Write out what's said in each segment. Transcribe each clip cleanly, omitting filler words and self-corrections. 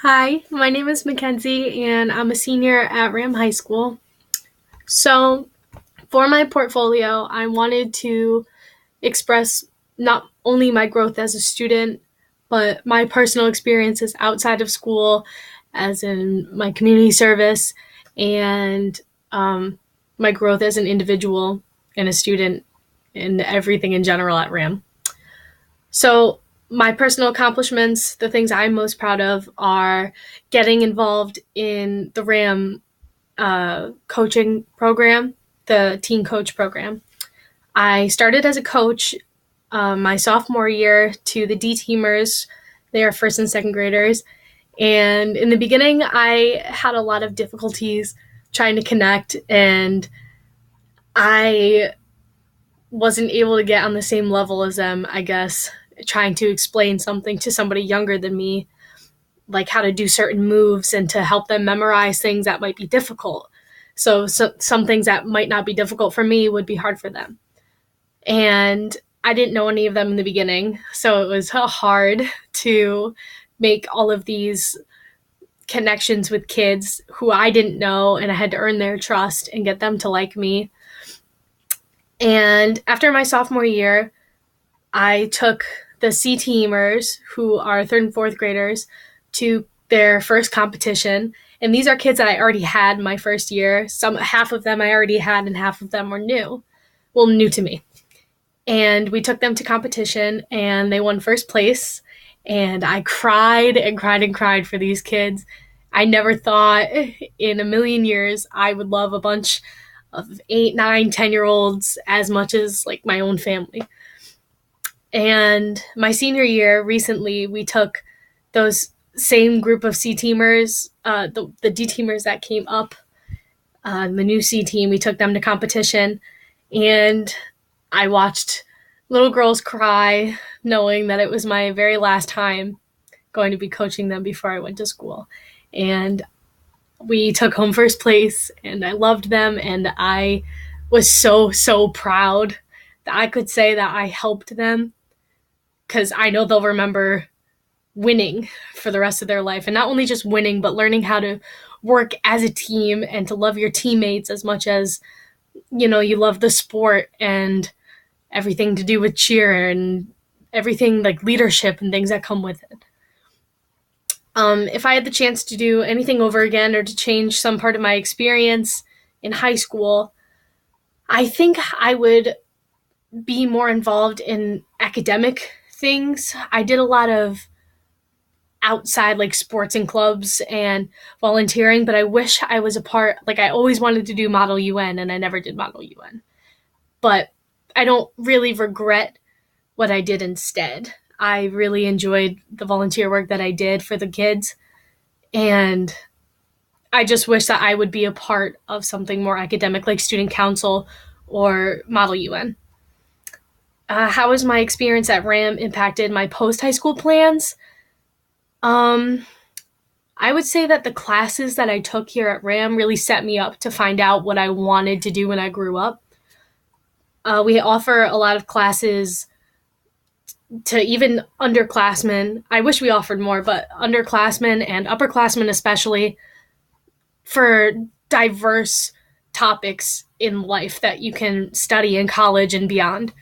Hi, my name is Mackenzie, and I'm a senior at Ram High School. So, for my portfolio, I wanted to express not only my growth as a student, but my personal experiences outside of school, as in my community service, and my growth as an individual and a student, and everything in general at Ram. So, my personal accomplishments, the things I'm most proud of, are getting involved in the RAM coaching program, the teen coach program. I started as a coach my sophomore year to the D teamers. They are first and second graders. And in the beginning, I had a lot of difficulties trying to connect, and I wasn't able to get on the same level as them, I guess, trying to explain something to somebody younger than me, like how to do certain moves and to help them memorize things that might be difficult. So some things that might not be difficult for me would be hard for them. And I didn't know any of them in the beginning, so it was hard to make all of these connections with kids who I didn't know, and I had to earn their trust and get them to like me. And after my sophomore year, I took the C teamers, who are third and fourth graders, to their first competition. And these are kids that I already had my first year. Half of them I already had, and half of them were new. Well, new to me. And we took them to competition, and they won first place. And I cried and cried and cried for these kids. I never thought in a million years I would love a bunch of 8, 9, 10-year-olds as much as like my own family. And my senior year, recently, we took those same group of C teamers, the D teamers that came up, the new C team, we took them to competition, and I watched little girls cry, knowing that it was my very last time going to be coaching them before I went to school. And we took home first place, and I loved them, and I was so proud that I could say that I helped them, because I know they'll remember winning for the rest of their life. And not only just winning, but learning how to work as a team and to love your teammates as much as, you love the sport and everything to do with cheer and everything like leadership and things that come with it. If I had the chance to do anything over again or to change some part of my experience in high school, I think I would be more involved in academic things. I did a lot of outside like sports and clubs and volunteering, but I wish I was a part, like I always wanted to do Model UN and I never did Model UN. But I don't really regret what I did instead. I really enjoyed the volunteer work that I did for the kids, and I just wish that I would be a part of something more academic like student council or Model UN. How has my experience at RAM impacted my post-high school plans? I would say that the classes that I took here at RAM really set me up to find out what I wanted to do when I grew up. We offer a lot of classes to even underclassmen. I wish we offered more, but underclassmen and upperclassmen especially, for diverse topics in life that you can study in college and beyond.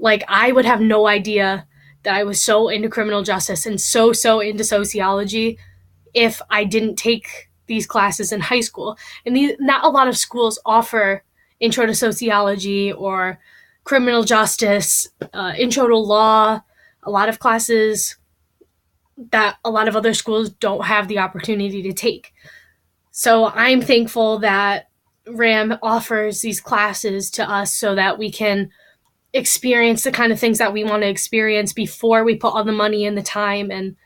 Like, I would have no idea that I was so into criminal justice and so into sociology if I didn't take these classes in high school. And not a lot of schools offer intro to sociology or criminal justice, intro to law, a lot of classes that a lot of other schools don't have the opportunity to take. So I'm thankful that RAM offers these classes to us so that we can experience the kind of things that we want to experience before we put all the money and the time and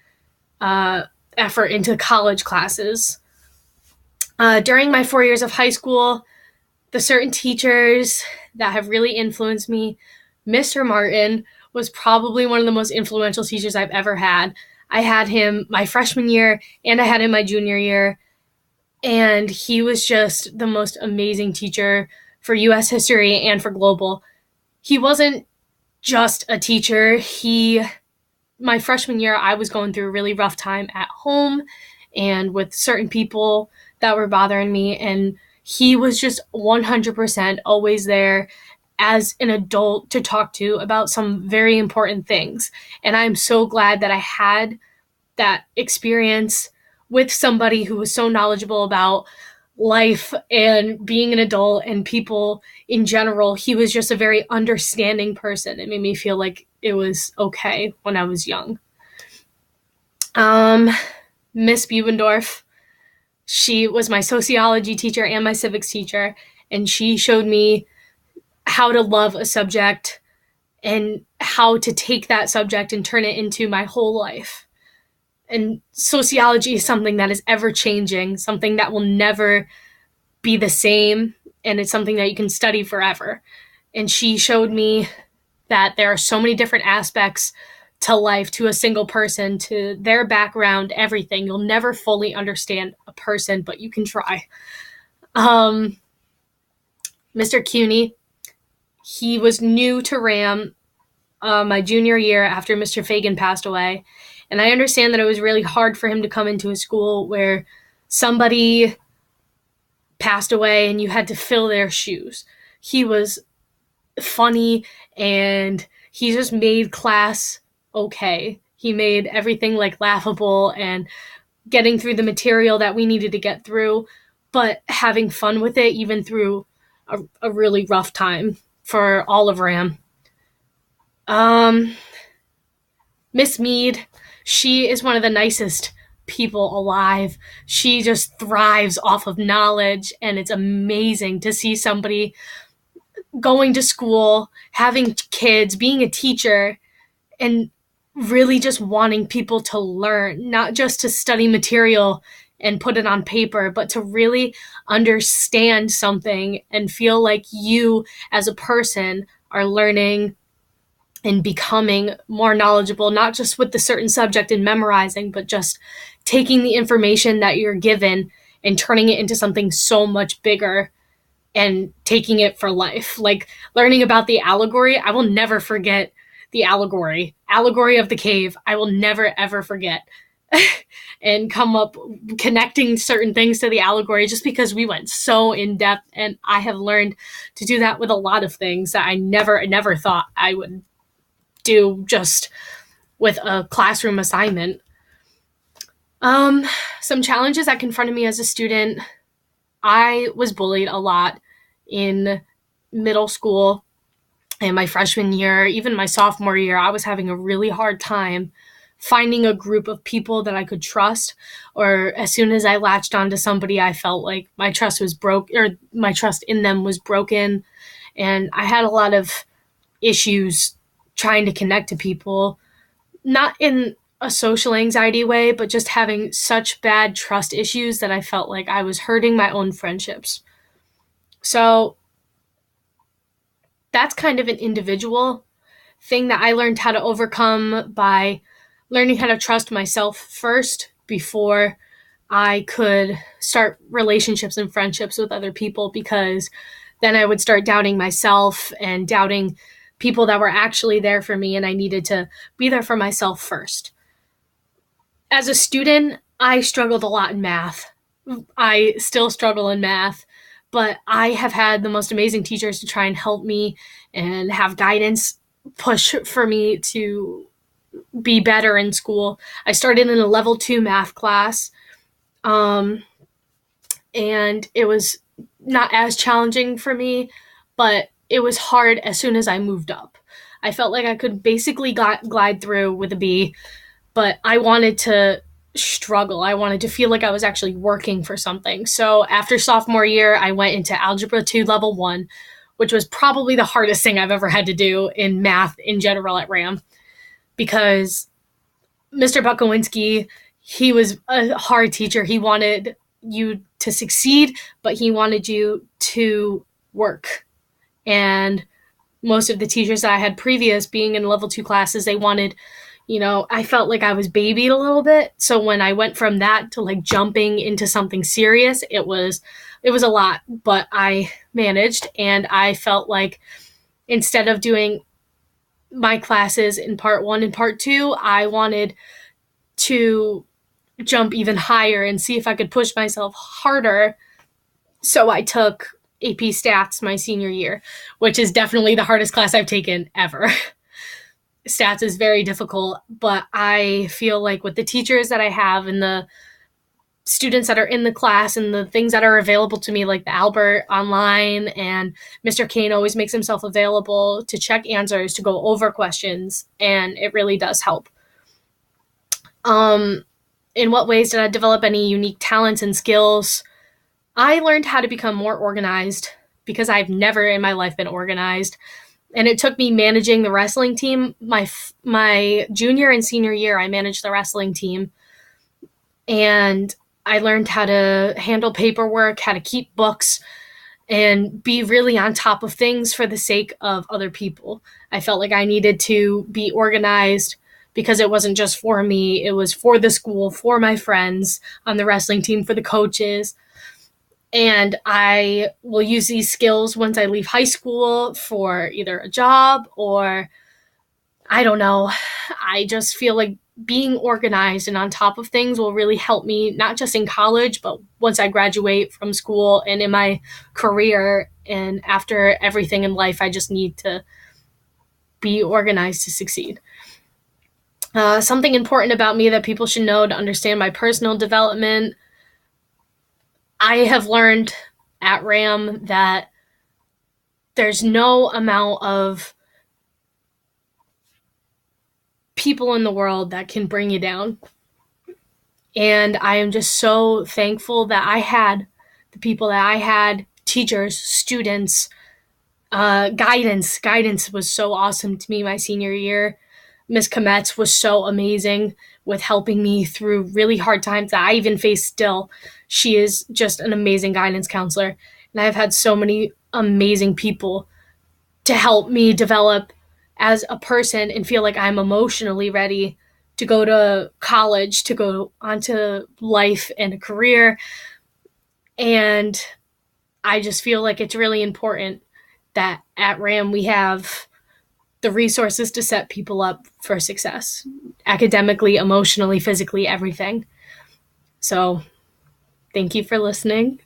effort into college classes. During my 4 years of high school, the certain teachers that have really influenced me, Mr. Martin was probably one of the most influential teachers I've ever had. I had him my freshman year and I had him my junior year, and he was just the most amazing teacher for U.S. history and for global. He wasn't just a teacher. My freshman year, I was going through a really rough time at home, and with certain people that were bothering me. And he was just 100% always there as an adult to talk to about some very important things. And I'm so glad that I had that experience with somebody who was so knowledgeable about life and being an adult and people in general. He was just a very understanding person. It made me feel like it was okay when I was young. Miss Bubendorf, she was my sociology teacher and my civics teacher, and she showed me how to love a subject and how to take that subject and turn it into my whole life. And sociology is something that is ever changing, something that will never be the same, and it's something that you can study forever. And she showed me that there are so many different aspects to life, to a single person, to their background, everything. You'll never fully understand a person, but you can try. Mr. CUNY, he was new to RAM my junior year after Mr. Fagan passed away. And I understand that it was really hard for him to come into a school where somebody passed away and you had to fill their shoes. He was funny and he just made class okay. He made everything like laughable and getting through the material that we needed to get through, but having fun with it even through a really rough time for all of RAM. Miss Mead, she is one of the nicest people alive. She just thrives off of knowledge, and it's amazing to see somebody going to school, having kids, being a teacher, and really just wanting people to learn, not just to study material and put it on paper, but to really understand something and feel like you as a person are learning and becoming more knowledgeable, not just with the certain subject and memorizing, but just taking the information that you're given and turning it into something so much bigger and taking it for life. Like learning about the allegory, I will never forget the allegory of the cave. I will never, ever forget. And come up connecting certain things to the allegory just because we went so in depth. And I have learned to do that with a lot of things that I never thought I would do just with a classroom assignment. Some challenges that confronted me as a student. I was bullied a lot in middle school and my freshman year, even my sophomore year. I was having a really hard time finding a group of people that I could trust, or as soon as I latched onto somebody, I felt like my trust was broke, or my trust in them was broken. And I had a lot of issues trying to connect to people, not in a social anxiety way, but just having such bad trust issues that I felt like I was hurting my own friendships. So that's kind of an individual thing that I learned how to overcome by learning how to trust myself first before I could start relationships and friendships with other people, because then I would start doubting myself and doubting people that were actually there for me, and I needed to be there for myself first. As a student, I struggled a lot in math. I still struggle in math, but I have had the most amazing teachers to try and help me and have guidance push for me to be better in school. I started in a level 2 math class, and it was not as challenging for me, but it was hard as soon as I moved up. I felt like I could basically glide through with a B, but I wanted to struggle. I wanted to feel like I was actually working for something. So after sophomore year, I went into Algebra 2 Level 1, which was probably the hardest thing I've ever had to do in math in general at RAM, because Mr. Bukowinski, he was a hard teacher. He wanted you to succeed, but he wanted you to work. And most of the teachers that I had previous, being in level 2 classes, they wanted, I felt like I was babied a little bit. So when I went from that to like jumping into something serious, it was a lot, but I managed. And I felt like instead of doing my classes in part 1 and part 2, I wanted to jump even higher and see if I could push myself harder. So I took AP Stats my senior year, which is definitely the hardest class I've taken ever. Stats is very difficult, but I feel like with the teachers that I have and the students that are in the class and the things that are available to me, like the Albert online, and Mr. Kane always makes himself available to check answers, to go over questions, and it really does help. Um, in what ways did I develop any unique talents and skills? I learned how to become more organized because I've never in my life been organized. And it took me managing the wrestling team. My junior and senior year, I managed the wrestling team. And I learned how to handle paperwork, how to keep books, and be really on top of things for the sake of other people. I felt like I needed to be organized because it wasn't just for me, it was for the school, for my friends on the wrestling team, for the coaches. And I will use these skills once I leave high school for either a job or I don't know. I just feel like being organized and on top of things will really help me, not just in college, but once I graduate from school and in my career. And after everything in life, I just need to be organized to succeed. Something important about me that people should know to understand my personal development. I have learned at RAM that there's no amount of people in the world that can bring you down. And I am just so thankful that I had the people that I had, teachers, students, guidance. Guidance was so awesome to me my senior year. Miss Kometz was so amazing with helping me through really hard times that I even face still. She is just an amazing guidance counselor. And I've had so many amazing people to help me develop as a person and feel like I'm emotionally ready to go to college, to go onto life and a career. And I just feel like it's really important that at RAM we have the resources to set people up for success, academically, emotionally, physically, everything. So thank you for listening.